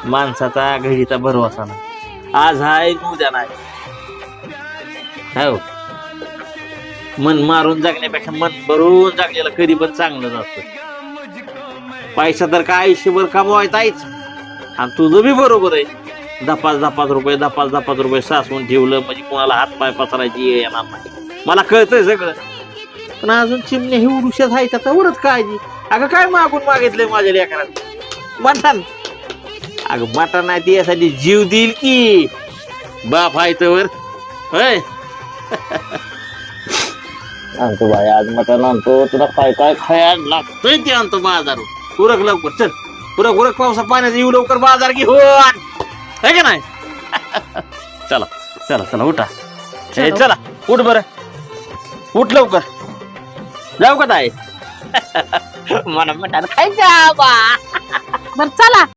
माणसाचा घडीचा भरवसा नाही. आज हाय उद्या नाही. हो, मन मारून जगण्यापेक्षा मन भरून जगलेलं कधी पण चांगलं असतं. पैसा तर काय आयुष्यभर कमवायचा आहेच. आणि तुझं बी बरोबर आहे. 10-5 रुपये साचवून ठेवलं म्हणजे कोणाला हातपाय पसरायची येणार नाही. मला कळतंय सगळं. पण अजून चिमण्या ही उरुषात आहे त्याचा वरच काळजी. अगं काय मागून मागितलंय माझ्या लेकरात मटण. अगं मटण नाही ती यासाठी जीव देईल की बाप आहे तर होय. आणतो बाय आज मटण आणतो. तुला काय काय खायला लागतंय ते आणतो बाजारून. उरक लवकर चल. उरक पावसा पाण्याचा येऊ लवकर बाजार घे. हो आहे का नाही. चला चला चला उठा. हे चला उठ बरं. उठ लवकर. जाऊ का ताई. मला मटण खायचं बा. बरं चला.